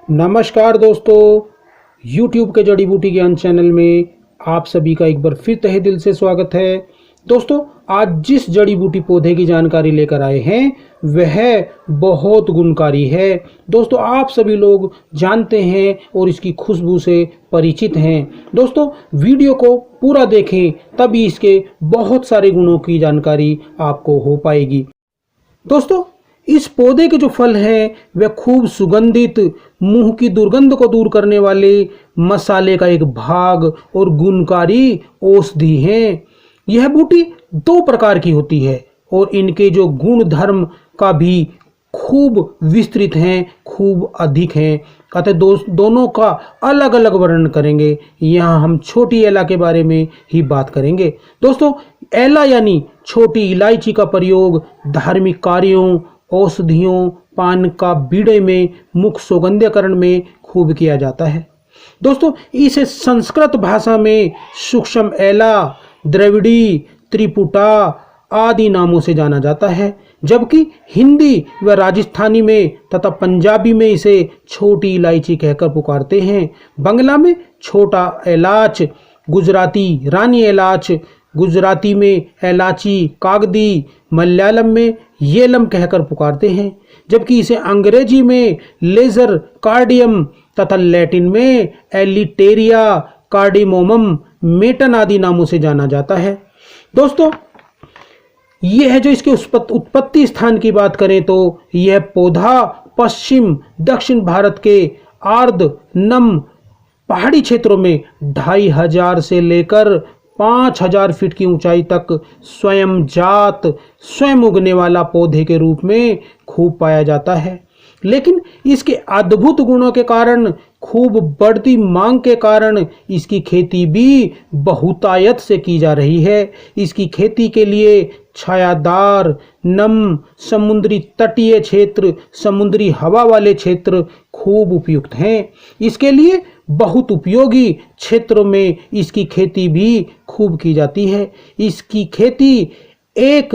नमस्कार दोस्तों, YouTube के जड़ी बूटी ज्ञान चैनल में आप सभी का एक बार फिर तहे दिल से स्वागत है। दोस्तों, आज जिस जड़ी बूटी पौधे की जानकारी लेकर आए हैं वह बहुत गुणकारी है। दोस्तों, आप सभी लोग जानते हैं और इसकी खुशबू से परिचित हैं। दोस्तों, वीडियो को पूरा देखें तभी इसके बहुत सारे गुणों की जानकारी आपको हो पाएगी। दोस्तों, इस पौधे के जो फल हैं वे खूब सुगंधित, मुंह की दुर्गंध को दूर करने वाले मसाले का एक भाग और गुणकारी औषधि हैं। यह बूटी दो प्रकार की होती है और इनके जो गुण धर्म का भी खूब विस्तृत हैं, खूब अधिक हैं। अतः दोनों का अलग अलग वर्णन करेंगे। यहाँ हम छोटी एला के बारे में ही बात करेंगे। दोस्तों, एला यानी छोटी इलायची का प्रयोग धार्मिक कार्यों, औषधियों, पान का बीड़े में, मुख सौगंध्यकरण में खूब किया जाता है। दोस्तों, इसे संस्कृत भाषा में सूक्ष्म एला, द्रविड़ी, त्रिपुटा आदि नामों से जाना जाता है, जबकि हिंदी व राजस्थानी में तथा पंजाबी में इसे छोटी इलायची कहकर पुकारते हैं। बांग्ला में छोटा इलाच, गुजराती रानी इलाच, गुजराती में इलाची कागदी, मलयालम में येलम कहकर पुकारते हैं, जबकि इसे अंग्रेजी में लेजर कार्डियम तथा लैटिन में एलिटेरिया कार्डिमोमम मेटन आदि नामों से जाना जाता है। दोस्तों, यह है जो इसके उत्पत्ति स्थान की बात करें तो यह पौधा पश्चिम दक्षिण भारत के आर्द्र नम पहाड़ी क्षेत्रों में 2500 से लेकर 5000 फीट की ऊंचाई तक स्वयं उगने वाला पौधे के रूप में खूब पाया जाता है। लेकिन इसके अद्भुत गुणों के कारण, खूब बढ़ती मांग के कारण इसकी खेती भी बहुतायत से की जा रही है। इसकी खेती के लिए छायादार, नम, समुद्री तटीय क्षेत्र, समुद्री हवा वाले क्षेत्र खूब उपयुक्त हैं। इसके लिए बहुत उपयोगी क्षेत्रों में इसकी खेती भी खूब की जाती है। इसकी खेती एक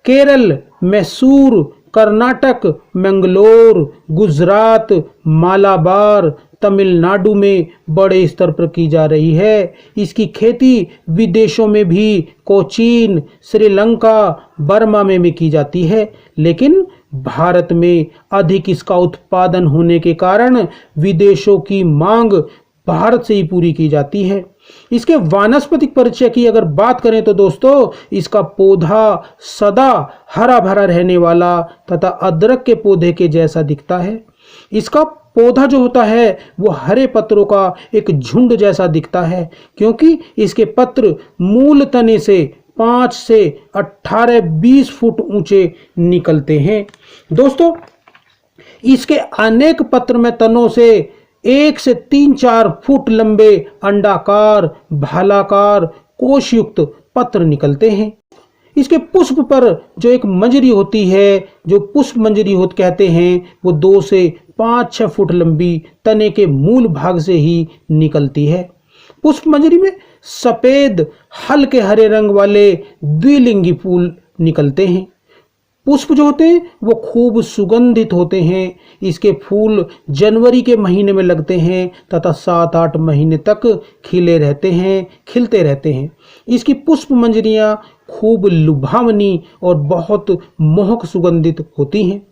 केरल, मैसूर, कर्नाटक, मंगलोर, गुजरात, मालाबार, तमिलनाडु में बड़े स्तर पर की जा रही है। इसकी खेती विदेशों में भी कोचीन, श्रीलंका, बर्मा में भी की जाती है, लेकिन भारत में अधिक इसका उत्पादन होने के कारण विदेशों की मांग भारत से ही पूरी की जाती है। इसके वानस्पतिक परिचय की अगर बात करें तो दोस्तों, इसका पौधा सदा हरा भरा रहने वाला तथा अदरक के पौधे के जैसा दिखता है। इसका पौधा जो होता है वो हरे पत्रों का एक झुंड जैसा दिखता है, क्योंकि इसके पत्र मूल तने से 5 से 18-20 फुट ऊंचे निकलते हैं। दोस्तों, इसके अनेक पत्र में तनों से 1 से 3-4 फुट लंबे अंडाकार, भालाकार, कोशयुक्त पत्र निकलते हैं। इसके पुष्प पर जो एक मंजरी होती है, जो पुष्प मंजरी कहते हैं, वो 2 से 5-6 फुट लंबी तने के मूल भाग से ही निकलती है। पुष्प मंजरी में सफेद हल्के हरे रंग वाले द्विलिंगी फूल निकलते हैं। पुष्प जो होते हैं वो खूब सुगंधित होते हैं। इसके फूल जनवरी के महीने में लगते हैं तथा 7-8 महीने तक खिलते रहते हैं। इसकी पुष्प मंजरियां खूब लुभावनी और बहुत मोहक सुगंधित होती हैं।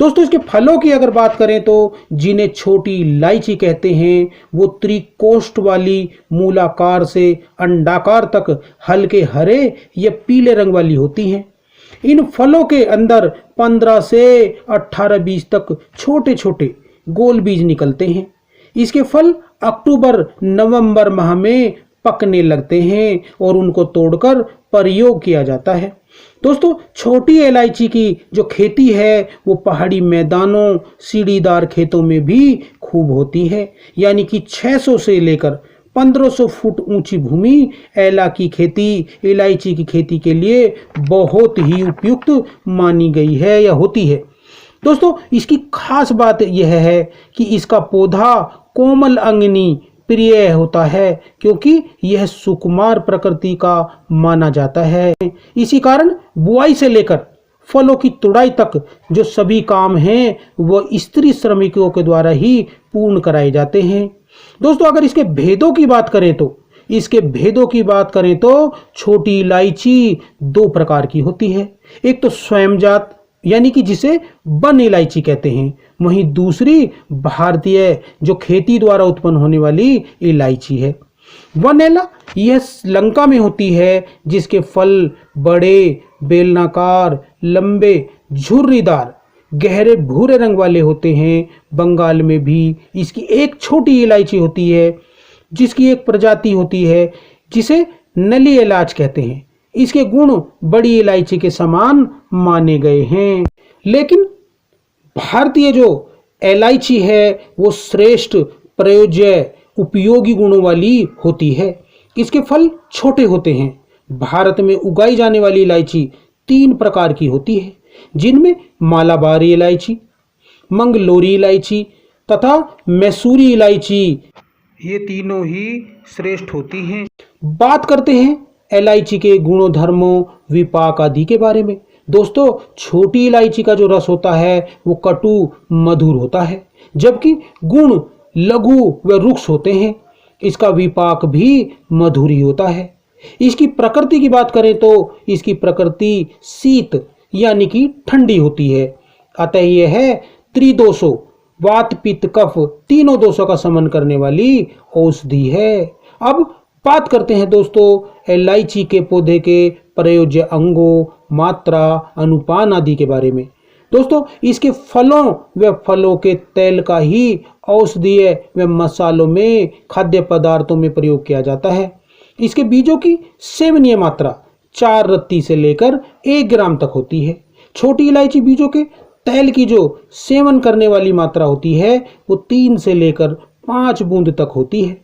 दोस्तों, इसके फलों की अगर बात करें तो जिन्हें छोटी इलायची कहते हैं, वो त्रिकोष्ठ वाली, मूलाकार से अंडाकार तक हल्के हरे या पीले रंग वाली होती हैं। इन फलों के अंदर 15 से 18-20 तक छोटे छोटे गोल बीज निकलते हैं। इसके फल अक्टूबर नवंबर माह में पकने लगते हैं और उनको तोड़कर प्रयोग किया जाता है। दोस्तों, छोटी इलायची की जो खेती है वो पहाड़ी मैदानों, सीढ़ीदार खेतों में भी खूब होती है, यानी कि 600 से लेकर 1500 फुट ऊंची भूमि इलायची की खेती के लिए बहुत ही उपयुक्त मानी गई है या होती है। दोस्तों, इसकी खास बात यह है कि इसका पौधा कोमल अंगनी प्रिय होता है, क्योंकि यह सुकुमार प्रकृति का माना जाता है। इसी कारण बुआई से लेकर फलों की तुड़ाई तक जो सभी काम हैं वह स्त्री श्रमिकों के द्वारा ही पूर्ण कराए जाते हैं। दोस्तों, अगर इसके भेदों की बात करें तो छोटी इलायची दो प्रकार की होती है। एक तो स्वयंजात यानी कि जिसे वन इलायची कहते हैं, वहीं दूसरी भारतीय जो खेती द्वारा उत्पन्न होने वाली इलायची है। वनेला यह लंका में होती है, जिसके फल बड़े, बेलनाकार, लंबे, झुर्रीदार, गहरे भूरे रंग वाले होते हैं। बंगाल में भी इसकी एक छोटी इलायची होती है, जिसकी एक प्रजाति होती है जिसे नली इलाच कहते हैं। इसके गुण बड़ी इलायची के समान माने गए हैं। लेकिन भारतीय जो इलायची है वो श्रेष्ठ, प्रयोज्य, उपयोगी गुणों वाली होती है। इसके फल छोटे होते हैं। भारत में उगाई जाने वाली इलायची 3 प्रकार की होती है, जिनमें मालाबारी इलायची, मंगलोरी इलायची तथा मैसूरी इलायची, ये तीनों ही श्रेष्ठ होती हैं। बात करते हैं इलायची के गुणों, धर्मों, विपाक आदि के बारे में। दोस्तों, छोटी इलायची का जो रस होता है वो कटु मधुर होता है, जबकि गुण लघु व रुक्ष होते हैं। इसका विपाक भी मधुर ही होता है। इसकी प्रकृति की बात करें तो इसकी प्रकृति शीत यानी कि ठंडी होती है। अतः यह है त्रिदोषों, वात पित्त कफ तीनों दोषों का शमन करने वाली औषधि है। अब बात करते हैं दोस्तों इलायची के पौधे के प्रयोज्य अंगों, मात्रा, अनुपान आदि के बारे में। दोस्तों, इसके फलों व फलों के तेल का ही औषधीय व मसालों में, खाद्य पदार्थों में प्रयोग किया जाता है। इसके बीजों की सेवनीय मात्रा 4 रत्ती से लेकर 1 ग्राम तक होती है। छोटी इलायची बीजों के तेल की जो सेवन करने वाली मात्रा होती है वो 3 से लेकर 5 बूंद तक होती है।